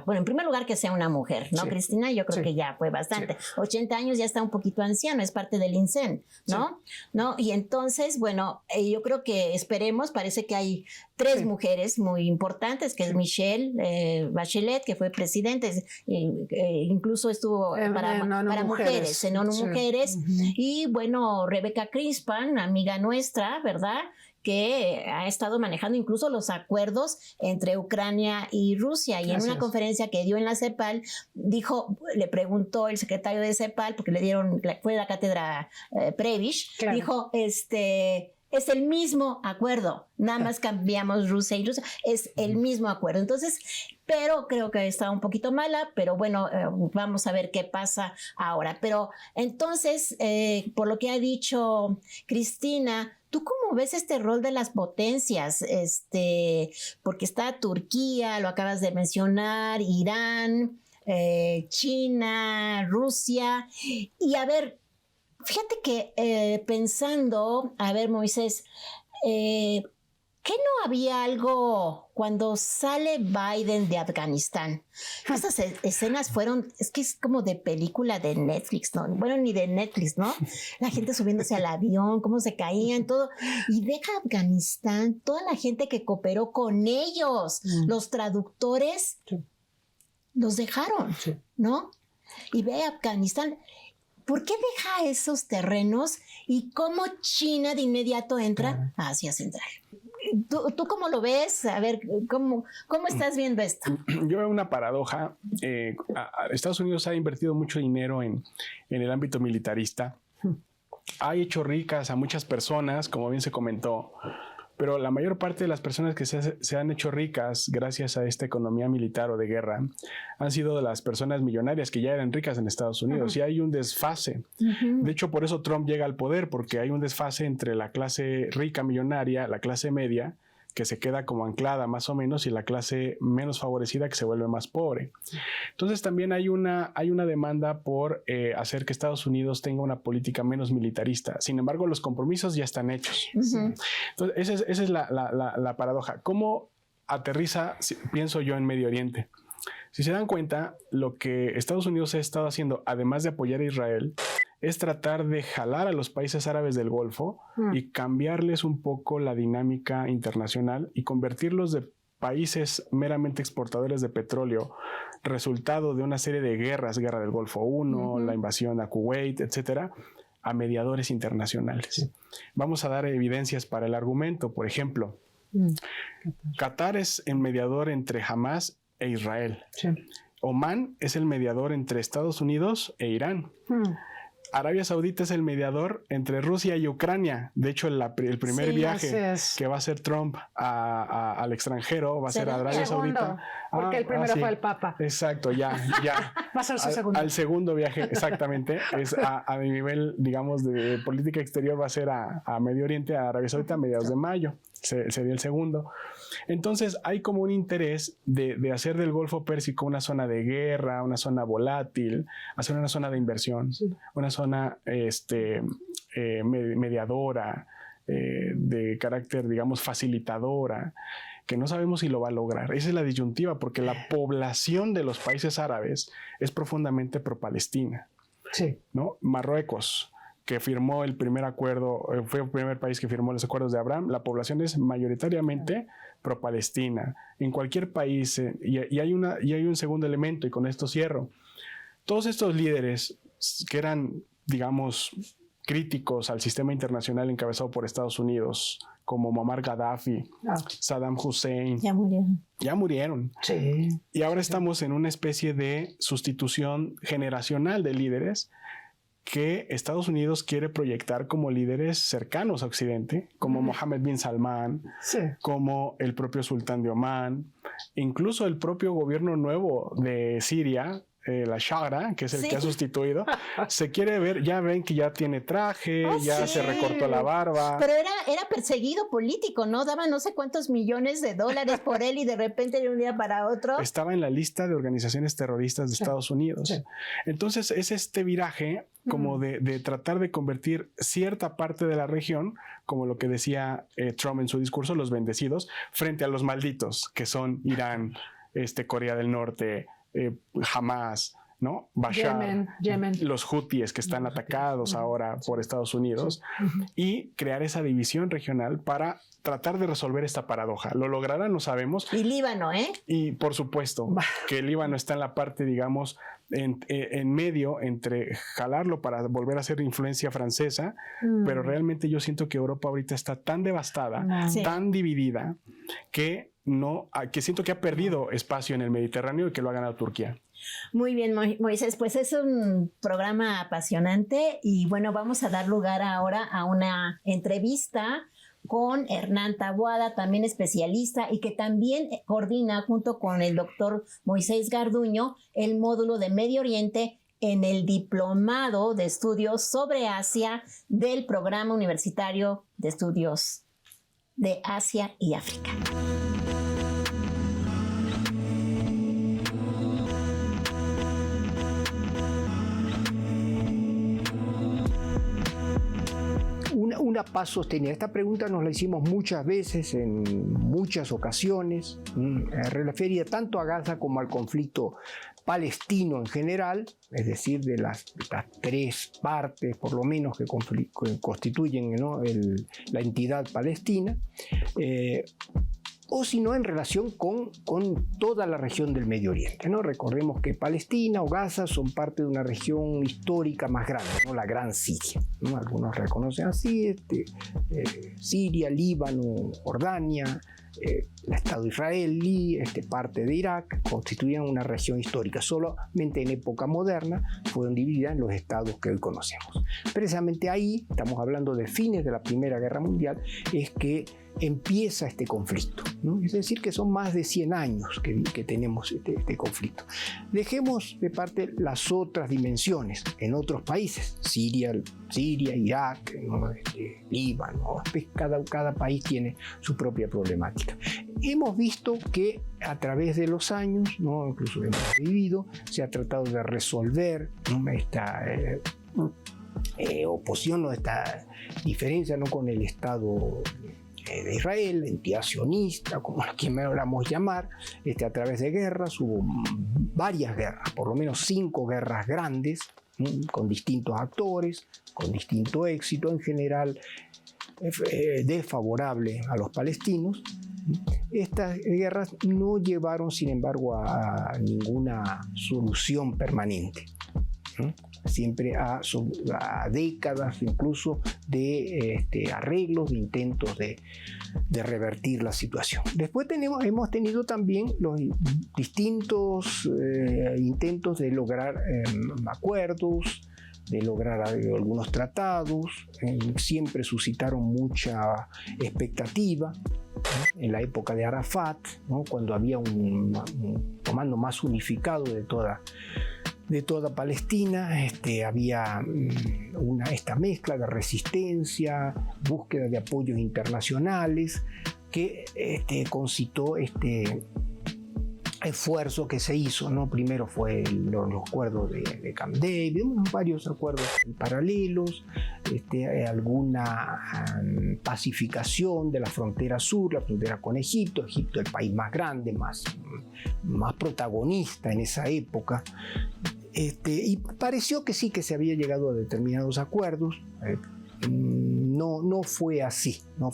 Bueno, en primer lugar que sea una mujer, ¿no, Cristina? Yo creo que ya fue bastante. 80 años ya está un poquito anciano, es parte del INCEN, ¿no? ¿No? Y entonces, bueno, yo creo que esperemos, parece que hay 3 mujeres muy importantes, que es Michelle Bachelet, que fue presidente, incluso estuvo para mujeres, en ONU Mujeres, y bueno, Rebecca Crispan, amiga nuestra, ¿verdad?, que ha estado manejando incluso los acuerdos entre Ucrania y Rusia. Y en una conferencia que dio en la CEPAL, le preguntó el secretario de CEPAL, porque fue la cátedra Prevish, dijo, es el mismo acuerdo, nada más cambiamos Rusia y Rusia, es el mismo acuerdo. Entonces, pero creo que está un poquito mala, pero bueno, vamos a ver qué pasa ahora. Pero entonces, por lo que ha dicho Cristina, ¿tú cómo ves este rol de las potencias? Porque está Turquía, lo acabas de mencionar, Irán, China, Rusia, y a ver, fíjate que pensando, a ver, Moisés, ¿qué no había algo cuando sale Biden de Afganistán? Esas escenas es que es como de película de Netflix, ¿no? Bueno, ni de Netflix, ¿no? La gente subiéndose al avión, cómo se caían, todo. Y deja Afganistán, toda la gente que cooperó con ellos, los traductores, los dejaron, ¿no? Y ve a Afganistán. ¿Por qué deja esos terrenos y cómo China de inmediato entra a Asia Central? ¿Tú cómo lo ves? A ver, ¿cómo estás viendo esto? Yo veo una paradoja. Estados Unidos ha invertido mucho dinero en el ámbito militarista. Ha hecho ricas a muchas personas, como bien se comentó, pero la mayor parte de las personas que se han hecho ricas gracias a esta economía militar o de guerra han sido de las personas millonarias que ya eran ricas en Estados Unidos. Y hay un desfase. De hecho, por eso Trump llega al poder, porque hay un desfase entre la clase rica millonaria, la clase media, que se queda como anclada más o menos, y la clase menos favorecida que se vuelve más pobre. Entonces también hay una demanda por hacer que Estados Unidos tenga una política menos militarista. Sin embargo, los compromisos ya están hechos. Entonces esa es la paradoja. ¿Cómo aterriza, pienso yo, en Medio Oriente? Si se dan cuenta, lo que Estados Unidos ha estado haciendo, además de apoyar a Israel, es tratar de jalar a los países árabes del Golfo y cambiarles un poco la dinámica internacional y convertirlos de países meramente exportadores de petróleo, resultado de una serie de guerras, guerra del Golfo I, la invasión a Kuwait, etcétera, a mediadores internacionales. Vamos a dar evidencias para el argumento. Por ejemplo, Qatar es el mediador entre Hamas e Israel. Omán es el mediador entre Estados Unidos e Irán. Arabia Saudita es el mediador entre Rusia y Ucrania. De hecho, el primer viaje que va a hacer Trump al extranjero va a ser a Arabia Saudita. Porque el primero fue el Papa. Exacto, ya. Va a ser su segundo. Al segundo viaje, exactamente. Es a nivel, digamos, de política exterior, va a ser a Medio Oriente, a Arabia Saudita, a mediados de mayo. Sería el segundo. Entonces hay como un interés de hacer del Golfo Pérsico una zona de guerra, una zona volátil, hacer una zona de inversión, una zona mediadora, de carácter, digamos, facilitadora, que no sabemos si lo va a lograr. Esa es la disyuntiva, porque la población de los países árabes es profundamente pro-palestina. ¿No? Marruecos, que firmó el primer acuerdo, fue el primer país que firmó los acuerdos de Abraham, la población es mayoritariamente pro-palestina. En cualquier país, y hay un segundo elemento, y con esto cierro. Todos estos líderes que eran, digamos, críticos al sistema internacional encabezado por Estados Unidos, como Muammar Gaddafi, Saddam Hussein, ya murieron. Y ahora estamos en una especie de sustitución generacional de líderes que Estados Unidos quiere proyectar como líderes cercanos a Occidente, como Mohammed bin Salman, como el propio sultán de Omán, incluso el propio gobierno nuevo de Siria, la Shara, que es el que ha sustituido, se quiere ver, ya ven que ya tiene traje, se recortó la barba. Pero era perseguido político, ¿no? Daban no sé cuántos millones de dólares por él y de repente de un día para otro. Estaba en la lista de organizaciones terroristas de Estados Unidos. Entonces es este viraje como de tratar de convertir cierta parte de la región, como lo que decía Trump en su discurso, los bendecidos, frente a los malditos, que son Irán, Corea del Norte, Hamas, ¿no? Bashar, Yemen. Los hutíes que están atacados ahora por Estados Unidos, y crear esa división regional para tratar de resolver esta paradoja. ¿Lo lograrán? No sabemos. Y Líbano, Y por supuesto que el Líbano está en la parte, digamos, en medio entre jalarlo para volver a ser influencia francesa, pero realmente yo siento que Europa ahorita está tan devastada, tan dividida, que siento que ha perdido espacio en el Mediterráneo y que lo ha ganado Turquía. Muy bien, Moisés, pues es un programa apasionante y bueno, vamos a dar lugar ahora a una entrevista con Hernán Taboada, también especialista y que también coordina junto con el doctor Moisés Garduño el módulo de Medio Oriente en el Diplomado de Estudios sobre Asia del Programa Universitario de Estudios de Asia y África. Una paz sostenida. Esta pregunta nos la hicimos muchas veces, en muchas ocasiones, referida tanto a Gaza como al conflicto palestino en general, es decir, de las tres partes, por lo menos, que constituyen, ¿no?, la entidad palestina, o si no en relación con toda la región del Medio Oriente, ¿no? Recordemos que Palestina o Gaza son parte de una región histórica más grande, ¿no?, la Gran Siria, ¿no? Algunos reconocen así, Siria, Líbano, Jordania, el Estado israelí, parte de Irak, constituían una región histórica. Solamente en época moderna fueron divididas en los estados que hoy conocemos. Precisamente ahí, estamos hablando de fines de la Primera Guerra Mundial, es que empieza este conflicto, ¿no? Es decir, que son más de 100 años que tenemos este conflicto. Dejemos de parte las otras dimensiones en otros países, Siria, Irak, ¿no? Líbano, cada país tiene su propia problemática. Hemos visto que a través de los años, ¿no? Incluso hemos vivido, se ha tratado de resolver, ¿no? esta oposición o esta diferencia, ¿no? con el Estado de Israel, entidad sionista, como la queramos llamar, a través de guerras. Hubo varias guerras, por lo menos 5 guerras grandes, con distintos actores, con distinto éxito, en general desfavorable a los palestinos. Estas guerras no llevaron, sin embargo, a ninguna solución permanente. Siempre a décadas incluso de arreglos, de intentos de revertir la situación. Después hemos tenido también los distintos intentos de lograr acuerdos, de lograr algunos tratados. Siempre suscitaron mucha expectativa. En la época de Arafat, ¿no? Cuando había un comando más unificado de toda Palestina, había esta mezcla de resistencia, búsqueda de apoyos internacionales, que concitó este esfuerzo que se hizo, ¿no? Primero fue los acuerdos de Camp David, varios acuerdos paralelos, alguna pacificación de la frontera sur, la frontera con Egipto, el país más grande, más protagonista en esa época. Y pareció que sí, que se había llegado a determinados acuerdos. No fue así, ¿no?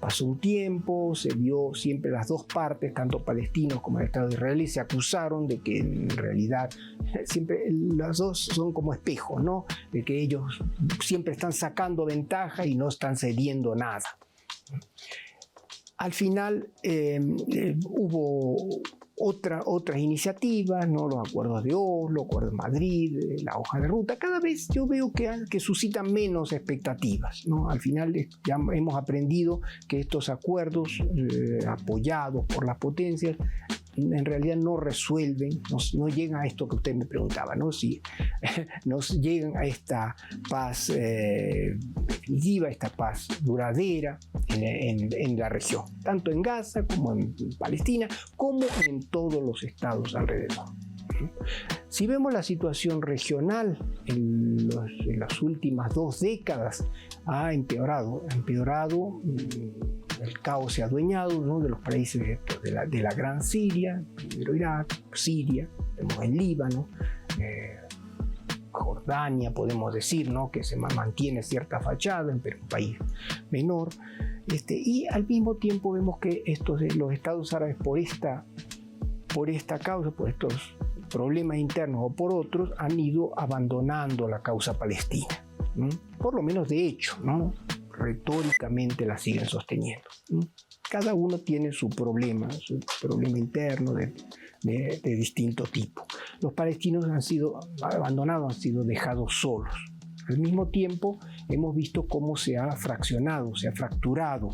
Pasó un tiempo, se vio siempre las dos partes, tanto palestinos como el Estado de Israel, se acusaron de que en realidad siempre las dos son como espejos, ¿no? De que ellos siempre están sacando ventaja y no están cediendo nada. Al final hubo otras iniciativas, ¿no? Los acuerdos de Oslo, acuerdos de Madrid, la hoja de ruta. Cada vez yo veo que suscitan menos expectativas, ¿no? Al final ya hemos aprendido que estos acuerdos apoyados por las potencias en realidad no resuelven, no llegan a esto que usted me preguntaba, ¿no? Si nos llegan a esta paz definitiva, esta paz duradera en la región, tanto en Gaza como en Palestina, como en todos los estados alrededor. Si vemos la situación regional en las últimas 2 décadas, ha empeorado. El caos se ha adueñado, ¿no? de los países de la Gran Siria, primero Irak, Siria, vemos el Líbano, Jordania, podemos decir, ¿no? que se mantiene cierta fachada, pero un país menor. Y al mismo tiempo vemos que los estados árabes por esta causa, por estos problemas internos o por otros, han ido abandonando la causa palestina, ¿no? Por lo menos de hecho, ¿no? Retóricamente la siguen sosteniendo, ¿no? Cada uno tiene su problema interno de distinto tipo. Los palestinos han sido abandonados, han sido dejados solos. Al mismo tiempo hemos visto cómo se ha fraccionado, se ha fracturado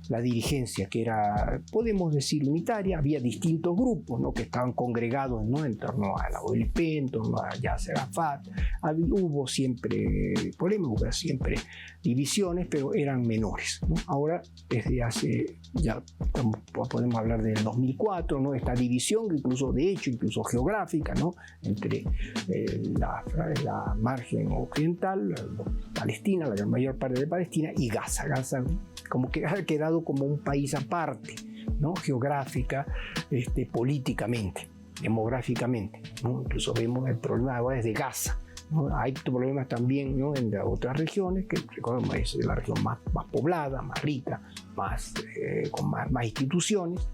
la dirigencia, que era, podemos decir, unitaria. Había distintos grupos, ¿no? que estaban congregados, ¿no? en torno a la OLP, en torno a Yasser Arafat. Hubo siempre problemas, hubo siempre divisiones, pero eran menores, ¿no? Ahora, desde hace, ya podemos hablar del 2004, ¿no? esta división, incluso de hecho, incluso geográfica, ¿no? entre la margen occidental, Palestina, la mayor parte de Palestina, y Gaza. Gaza como que ha quedado como un país aparte, ¿no? geográfica, políticamente, demográficamente, ¿no? Incluso vemos el problema ahora desde Gaza, ¿no? Hay problemas también, ¿no? en otras regiones, que recordemos es la región más poblada, más rica, con más instituciones,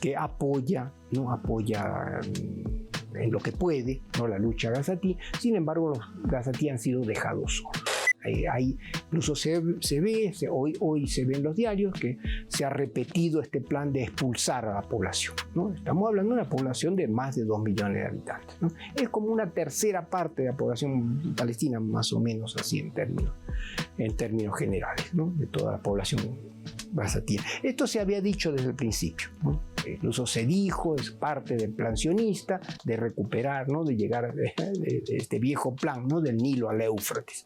que apoya en lo que puede, ¿no? la lucha gazatí. Sin embargo, los gazatí han sido dejados solos. Incluso se ve, hoy se ve en los diarios que se ha repetido este plan de expulsar a la población, ¿no? Estamos hablando de una población de más de 2 millones de habitantes, ¿no? Es como una tercera parte de la población palestina, más o menos así en términos generales, ¿no? de toda la población Gazatíes. Esto se había dicho desde el principio, ¿no? Incluso se dijo, es parte del plan sionista, de recuperar, ¿no? De llegar de este viejo plan, ¿no? Del Nilo al Éufrates.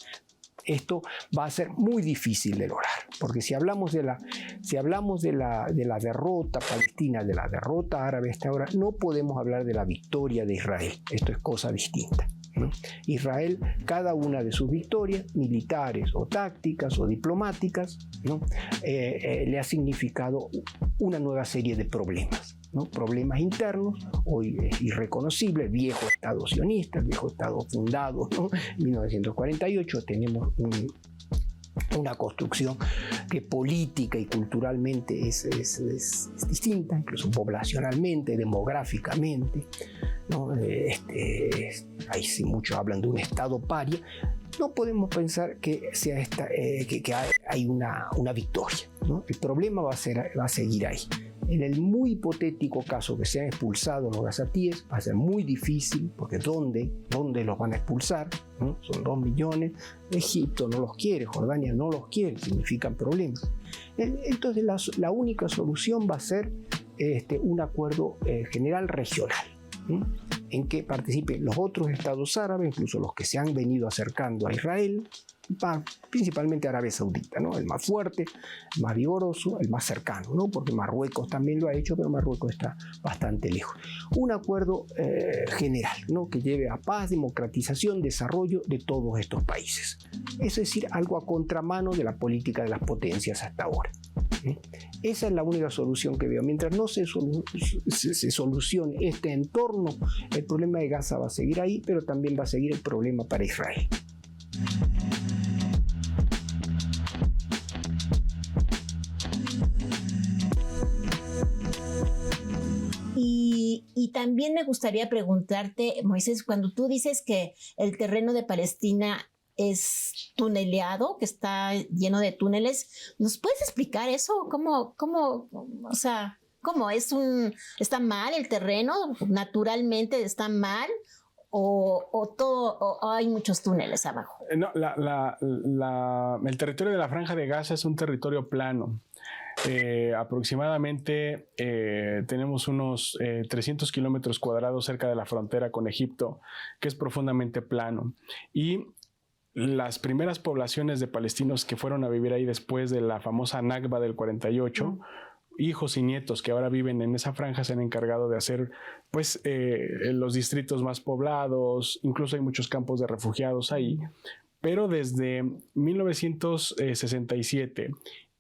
Esto va a ser muy difícil de lograr, porque si hablamos de la derrota palestina, de la derrota árabe hasta ahora, no podemos hablar de la victoria de Israel. Esto es cosa distinta, ¿no? Israel, cada una de sus victorias, militares o tácticas o diplomáticas, ¿no? Le ha significado una nueva serie de problemas, ¿no? Problemas internos, hoy es irreconocible, el viejo Estado sionista, el viejo Estado fundado, ¿no? En 1948 tenemos una construcción que política y culturalmente es distinta, incluso poblacionalmente, demográficamente, ¿no? Ahí sí muchos hablan de un Estado paria. No podemos pensar que sea que hay una victoria, ¿no? El problema va a seguir ahí. En el muy hipotético caso que sean expulsados los gazatíes, va a ser muy difícil, porque ¿dónde los van a expulsar? ¿No? Son 2 millones, Egipto no los quiere, Jordania no los quiere, significan problemas. Entonces la única solución va a ser un acuerdo general regional, ¿no? En que participen los otros estados árabes, incluso los que se han venido acercando a Israel, principalmente Arabia Saudita, ¿no? El más fuerte, el más vigoroso, el más cercano, ¿no? Porque Marruecos también lo ha hecho, pero Marruecos está bastante lejos. Un acuerdo general, ¿no? Que lleve a paz, democratización, desarrollo de todos estos países. Es decir, algo a contramano de la política de las potencias hasta ahora. Esa es la única solución que veo. Mientras no se solucione este entorno, el problema de Gaza va a seguir ahí, pero también va a seguir el problema para Israel. Y también me gustaría preguntarte, Moisés, cuando tú dices que el terreno de Palestina es tuneleado, que está lleno de túneles, ¿nos puedes explicar eso? ¿Cómo está mal el terreno? ¿Naturalmente está mal? ¿O hay muchos túneles abajo? No, el territorio de la Franja de Gaza es un territorio plano. Aproximadamente tenemos unos 300 kilómetros cuadrados cerca de la frontera con Egipto, que es profundamente plano. Y las primeras poblaciones de palestinos que fueron a vivir ahí después de la famosa Nakba del 48, hijos y nietos que ahora viven en esa franja, se han encargado de hacer pues los distritos más poblados, incluso hay muchos campos de refugiados ahí, pero desde 1967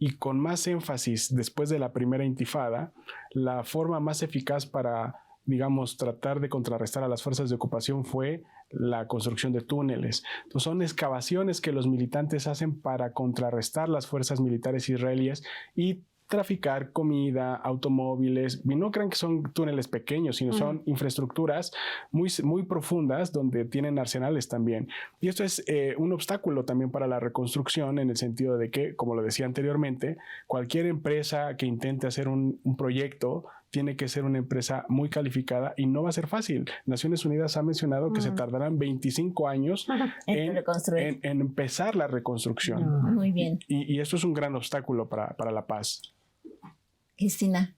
y con más énfasis después de la primera intifada, la forma más eficaz para, digamos, tratar de contrarrestar a las fuerzas de ocupación fue la construcción de túneles. Entonces, son excavaciones que los militantes hacen para contrarrestar las fuerzas militares israelíes y traficar comida, automóviles. Y no crean que son túneles pequeños, sino son infraestructuras muy profundas donde tienen arsenales también. Y esto es un obstáculo también para la reconstrucción, en el sentido de que, como lo decía anteriormente, cualquier empresa que intente hacer un proyecto tiene que ser una empresa muy calificada y no va a ser fácil. Naciones Unidas ha mencionado que se tardarán 25 años en empezar la reconstrucción. Muy bien. Y esto es un gran obstáculo para la paz. Cristina,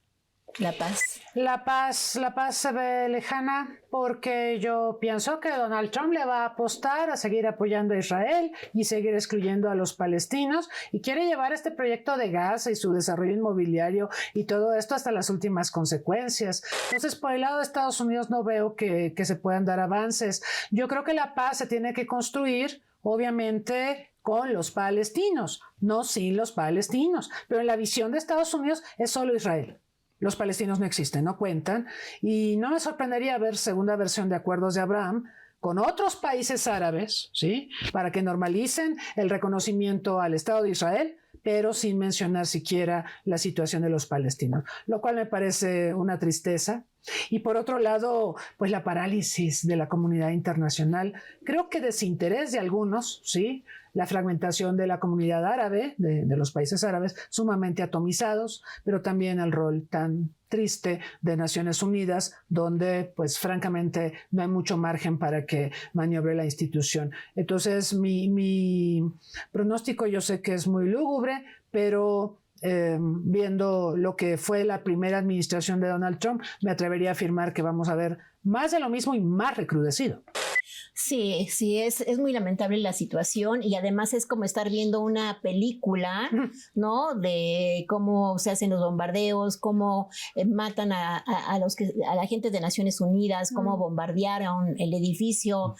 la paz. La paz se ve lejana porque yo pienso que Donald Trump le va a apostar a seguir apoyando a Israel y seguir excluyendo a los palestinos y quiere llevar este proyecto de Gaza y su desarrollo inmobiliario y todo esto hasta las últimas consecuencias. Entonces, por el lado de Estados Unidos no veo que se puedan dar avances. Yo creo que la paz se tiene que construir, obviamente, con los palestinos, no sin los palestinos. Pero en la visión de Estados Unidos es solo Israel. Los palestinos no existen, no cuentan. Y no me sorprendería ver segunda versión de Acuerdos de Abraham con otros países árabes, ¿sí? Para que normalicen el reconocimiento al Estado de Israel, pero sin mencionar siquiera la situación de los palestinos, lo cual me parece una tristeza. Y por otro lado, pues la parálisis de la comunidad internacional, creo que desinterés de algunos, ¿sí? La fragmentación de la comunidad árabe, de los países árabes, sumamente atomizados, pero también el rol tan triste de Naciones Unidas, donde, pues, francamente, no hay mucho margen para que maniobre la institución. Entonces, mi pronóstico yo sé que es muy lúgubre, pero viendo lo que fue la primera administración de Donald Trump, me atrevería a afirmar que vamos a ver más de lo mismo y más recrudecido. Sí, es muy lamentable la situación y además es como estar viendo una película, ¿no? De cómo se hacen los bombardeos, cómo matan a la gente de Naciones Unidas, cómo bombardearon el edificio,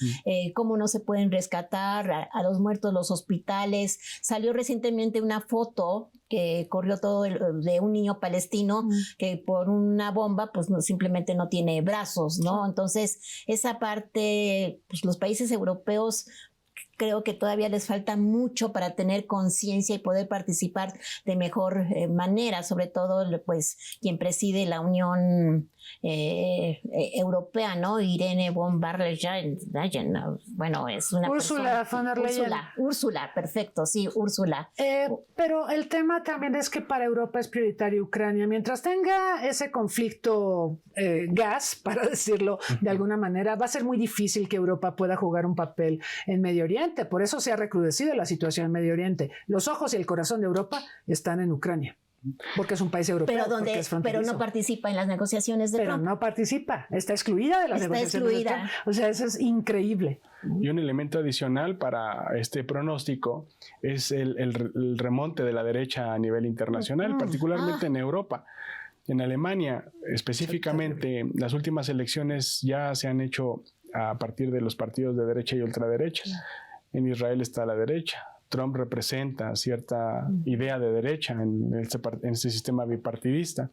cómo no se pueden rescatar a los muertos, los hospitales. Salió recientemente una foto que corrió todo de un niño palestino que por una bomba pues simplemente no tiene brazos, ¿no? Entonces esa parte, pues los países europeos creo que todavía les falta mucho para tener conciencia y poder participar de mejor manera, sobre todo pues quien preside la Unión Europea, ¿no? Irene von der Leyen, bueno, es una Úrsula von der Leyen. Úrsula, perfecto, sí, Úrsula. Pero el tema también es que para Europa es prioritario Ucrania. Mientras tenga ese conflicto gas, para decirlo de alguna manera, va a ser muy difícil que Europa pueda jugar un papel en Medio Oriente. Por eso se ha recrudecido la situación en Medio Oriente. Los ojos y el corazón de Europa están en Ucrania. Porque es un país europeo. Pero no participa en las negociaciones de Trump. Pero no participa, está excluida de las negociaciones de Trump. O sea, eso es increíble. Y un elemento adicional para este pronóstico es el remonte de la derecha a nivel internacional, particularmente en Europa. En Alemania, específicamente, las últimas elecciones ya se han hecho a partir de los partidos de derecha y ultraderecha. En Israel está la derecha. Trump representa cierta idea de derecha en este sistema bipartidista.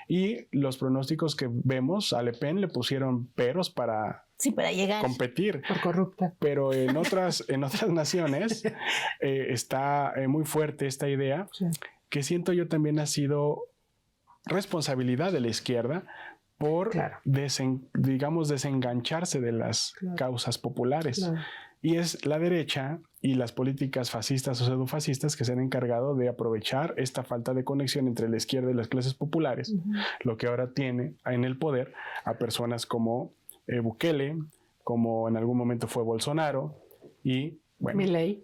Y los pronósticos que vemos, a Le Pen le pusieron peros para llegar. Competir. Por corrupta. Pero en otras naciones está muy fuerte esta idea, que siento yo también ha sido responsabilidad de la izquierda por, desengancharse de las causas populares. Y es la derecha y las políticas fascistas o pseudofascistas que se han encargado de aprovechar esta falta de conexión entre la izquierda y las clases populares, lo que ahora tiene en el poder a personas como Bukele, como en algún momento fue Bolsonaro y Milei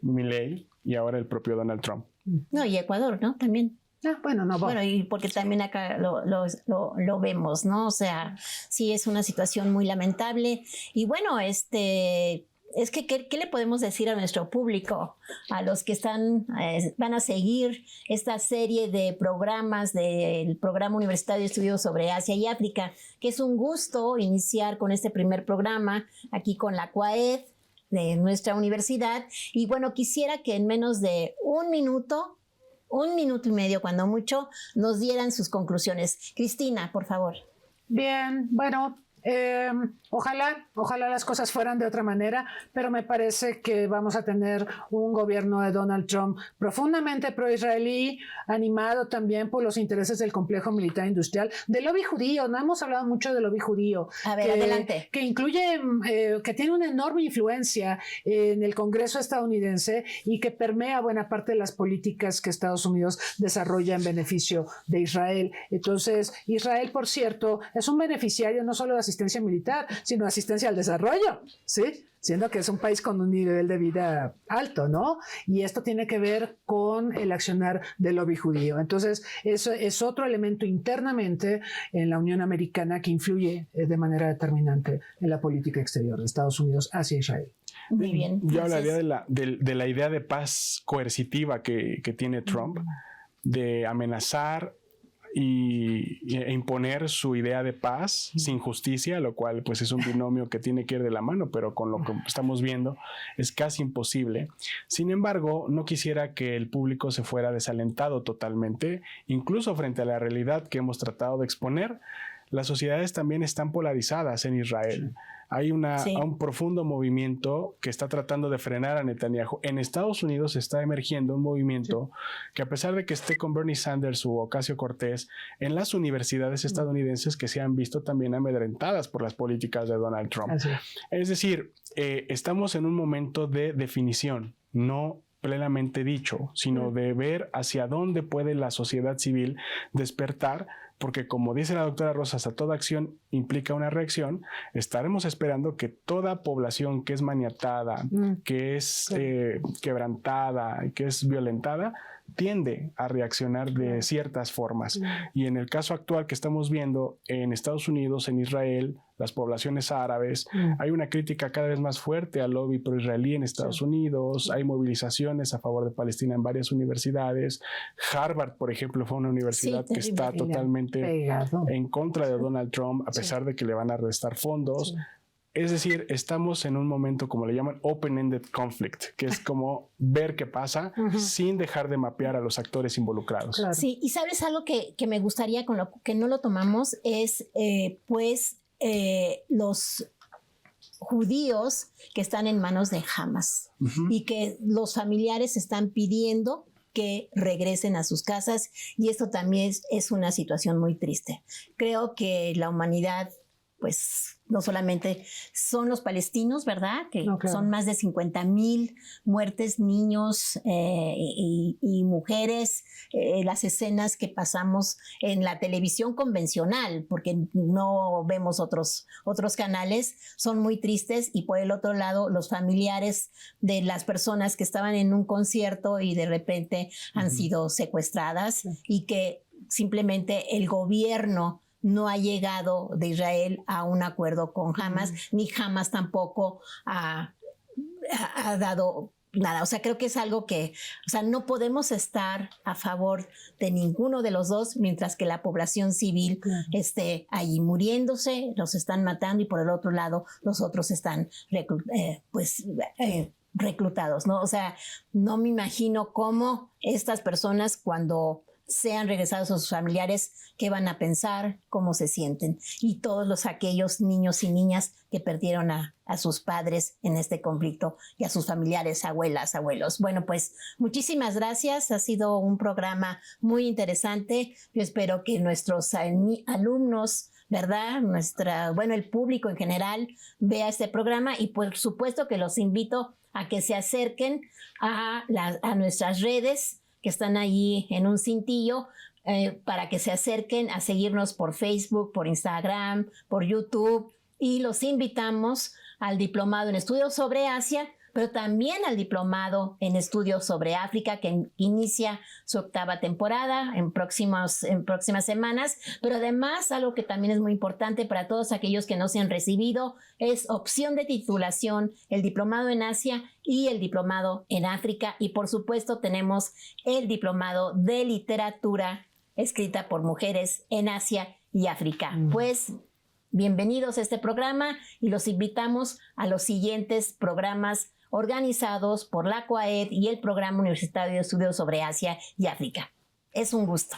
y ahora el propio Donald Trump. No, y Ecuador, ¿no? También. Bueno, y porque también acá lo vemos, ¿no? O sea, sí es una situación muy lamentable. Y bueno, es que, ¿qué le podemos decir a nuestro público? A los que van a seguir esta serie de programas del Programa Universitario de Estudios sobre Asia y África, que es un gusto iniciar con este primer programa aquí con la CUAED de nuestra universidad. Y bueno, quisiera que en menos de un minuto y medio, cuando mucho, nos dieran sus conclusiones. Cristina, por favor. Bien, bueno, ojalá las cosas fueran de otra manera, pero me parece que vamos a tener un gobierno de Donald Trump profundamente pro-israelí, animado también por los intereses del complejo militar industrial, del lobby judío. No hemos hablado mucho del lobby judío. A ver, adelante. Que incluye, que tiene una enorme influencia en el Congreso estadounidense y que permea buena parte de las políticas que Estados Unidos desarrolla en beneficio de Israel. Entonces, Israel, por cierto, es un beneficiario no solo de asistencia militar, sino asistencia al desarrollo, ¿sí? Siendo que es un país con un nivel de vida alto, ¿no? Y esto tiene que ver con el accionar del lobby judío. Entonces, eso es otro elemento internamente en la Unión Americana que influye de manera determinante en la política exterior de Estados Unidos hacia Israel. Muy bien. Yo hablaría de la idea de paz coercitiva que tiene Trump, de amenazar e imponer su idea de paz sin justicia, lo cual pues es un binomio que tiene que ir de la mano, pero con lo que estamos viendo es casi imposible. Sin embargo, no quisiera que el público se fuera desalentado totalmente, incluso frente a la realidad que hemos tratado de exponer. Las sociedades también están polarizadas en Israel. Hay un profundo movimiento que está tratando de frenar a Netanyahu. En Estados Unidos está emergiendo un movimiento que, a pesar de que esté con Bernie Sanders u Ocasio-Cortez, en las universidades estadounidenses que se han visto también amedrentadas por las políticas de Donald Trump. Es decir, estamos en un momento de definición, no plenamente dicho, sino de ver hacia dónde puede la sociedad civil despertar, porque como dice la doctora Rosas, a toda acción implica una reacción. Estaremos esperando que toda población que es maniatada, que es quebrantada y que es violentada, tiende a reaccionar de ciertas formas. Y en el caso actual que estamos viendo en Estados Unidos, en Israel, las poblaciones árabes, hay una crítica cada vez más fuerte al lobby pro-israelí en Estados Unidos, hay movilizaciones a favor de Palestina en varias universidades. Harvard, por ejemplo, fue una universidad que está totalmente en contra de Donald Trump, a pesar de que le van a restar fondos. Es decir, estamos en un momento, como le llaman, open-ended conflict, que es como ver qué pasa sin dejar de mapear a los actores involucrados. Claro. Sí, y sabes algo que me gustaría, con lo que no lo tomamos, es los judíos que están en manos de Hamas y que los familiares están pidiendo que regresen a sus casas, y esto también es una situación muy triste. Creo que la humanidad, pues no solamente son los palestinos, ¿verdad? Que son más de 50,000 muertes, niños y mujeres. Las escenas que pasamos en la televisión convencional, porque no vemos otros canales, son muy tristes. Y por el otro lado, los familiares de las personas que estaban en un concierto y de repente han sido secuestradas, y que simplemente el gobierno no ha llegado de Israel a un acuerdo con Hamas, ni Hamas tampoco ha dado nada. O sea, creo que es algo que, o sea, no podemos estar a favor de ninguno de los dos mientras que la población civil esté allí muriéndose, los están matando, y por el otro lado los otros están reclutados, ¿no? O sea, no me imagino cómo estas personas, cuando sean regresados a sus familiares, qué van a pensar, cómo se sienten, y todos aquellos niños y niñas que perdieron a sus padres en este conflicto, y a sus familiares, abuelas, abuelos. Bueno, pues muchísimas gracias, ha sido un programa muy interesante. Yo espero que nuestros alumnos, ¿verdad? El público en general vea este programa, y por supuesto que los invito a que se acerquen a nuestras redes, que están allí en un cintillo, para que se acerquen a seguirnos por Facebook, por Instagram, por YouTube, y los invitamos al diplomado en estudios sobre Asia, pero también al diplomado en estudios sobre África, que inicia su 8ª temporada en próximas semanas. Pero además, algo que también es muy importante para todos aquellos que no se han recibido, es opción de titulación, el diplomado en Asia y el diplomado en África. Y por supuesto tenemos el diplomado de literatura escrita por mujeres en Asia y África. Pues bienvenidos a este programa, y los invitamos a los siguientes programas organizados por la CUAED y el Programa Universitario de Estudios sobre Asia y África. Es un gusto.